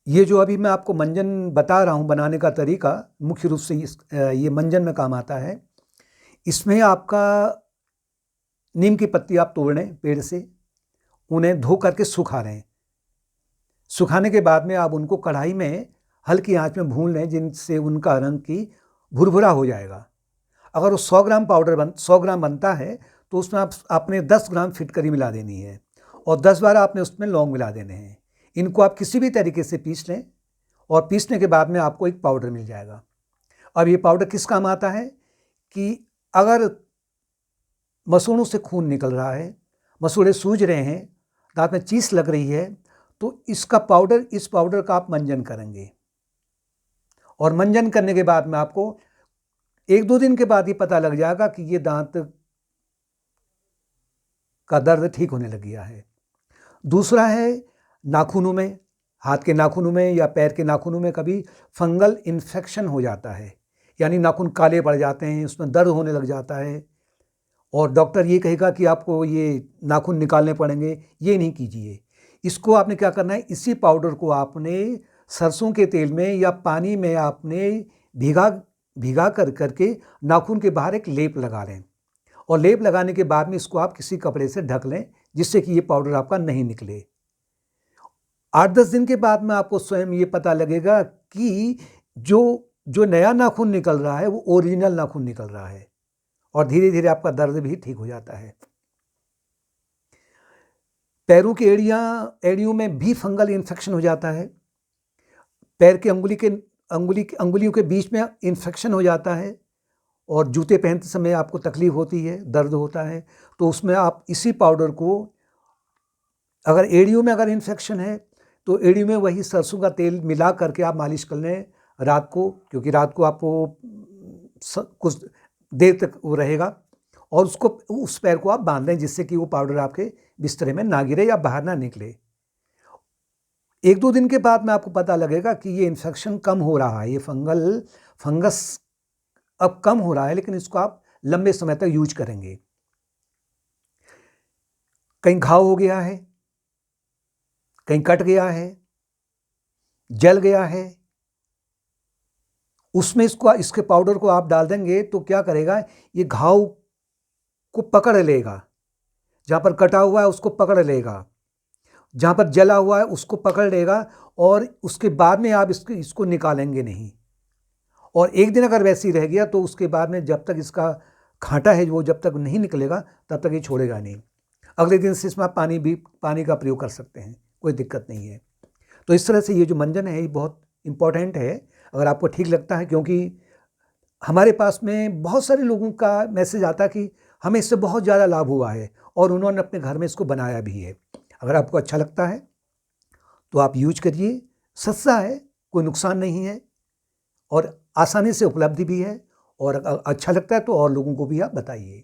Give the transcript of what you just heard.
ये जो अभी मैं आपको मंजन बता रहा हूँ बनाने का तरीका, मुख्य रूप से ये मंजन में काम आता है। इसमें आपका नीम की पत्ती आप तोड़ लें पेड़ से, उन्हें धो करके सुखा लें। सुखाने के बाद में आप उनको कढ़ाई में हल्की आंच में भून लें, जिनसे उनका रंग की भुरभुरा हो जाएगा। अगर वो 100 ग्राम बनता है तो उसमें आपने 10 ग्राम फिटकरी मिला देनी है और 10-12 आपने उसमें लौंग मिला देने हैं। इनको आप किसी भी तरीके से पीस लें और पीसने के बाद में आपको एक पाउडर मिल जाएगा। अब ये पाउडर किस काम आता है कि अगर मसूड़ों से खून निकल रहा है, मसूड़े सूज रहे हैं, दांत में चीस लग रही है, तो इस पाउडर का आप मंजन करेंगे। और मंजन करने के बाद में आपको 1-2 दिन के बाद ये पता लग जाएगा कि ये दांत का दर्द ठीक होने लग गया है। दूसरा है नाखूनों में, हाथ के नाखूनों में या पैर के नाखूनों में कभी फंगल इन्फेक्शन हो जाता है, यानी नाखून काले पड़ जाते हैं, उसमें दर्द होने लग जाता है और डॉक्टर ये कहेगा कि आपको ये नाखून निकालने पड़ेंगे। ये नहीं कीजिए। इसको आपने क्या करना है, इसी पाउडर को आपने सरसों के तेल में या पानी में आपने भिगा करके नाखून के बाहर एक लेप लगा लें और लेप लगाने के बाद में इसको आप किसी कपड़े से ढक लें, जिससे कि ये पाउडर आपका नहीं निकले। 8-10 दिन के बाद में आपको स्वयं ये पता लगेगा कि जो नया नाखून निकल रहा है वो ओरिजिनल नाखून निकल रहा है और धीरे धीरे आपका दर्द भी ठीक हो जाता है। पैरों की एड़ियों में भी फंगल इन्फेक्शन हो जाता है। पैर के अंगुलियों के बीच में इन्फेक्शन हो जाता है और जूते पहनते समय आपको तकलीफ होती है, दर्द होता है, तो उसमें आप इसी पाउडर को, अगर एड़ियों में अगर इन्फेक्शन है तो एड़ियों में वही सरसों का तेल मिला करके आप मालिश कर लें रात को, क्योंकि रात को आपको कुछ देर तक वो रहेगा और उस पैर को आप बांध लें, जिससे कि वो पाउडर आपके बिस्तरे में ना गिरे या बाहर ना निकले। 1-2 दिन के बाद में आपको पता लगेगा कि ये इन्फेक्शन कम हो रहा है, ये फंगस अब कम हो रहा है, लेकिन इसको आप लंबे समय तक यूज करेंगे। कहीं घाव हो गया है, कहीं कट गया है, जल गया है, उसमें इसके पाउडर को आप डाल देंगे तो क्या करेगा, ये घाव को पकड़ लेगा। जहाँ पर कटा हुआ है उसको पकड़ लेगा, जहाँ पर जला हुआ है उसको पकड़ लेगा और उसके बाद में आप इसको निकालेंगे नहीं। और एक दिन अगर वैसे ही रह गया तो उसके बाद में जब तक इसका खांटा है वो जब तक नहीं निकलेगा तब तक ये छोड़ेगा नहीं। अगले दिन से इसमें आप पानी का प्रयोग कर सकते हैं, कोई दिक्कत नहीं है। तो इस तरह से ये जो मंजन है ये बहुत इम्पॉर्टेंट है, अगर आपको ठीक लगता है, क्योंकि हमारे पास में बहुत सारे लोगों का मैसेज आता है कि हमें इससे बहुत ज़्यादा लाभ हुआ है और उन्होंने अपने घर में इसको बनाया भी है। अगर आपको अच्छा लगता है तो आप यूज करिए, सस्ता है, कोई नुकसान नहीं है और आसानी से उपलब्ध भी है, और अच्छा लगता है तो और लोगों को भी आप बताइए।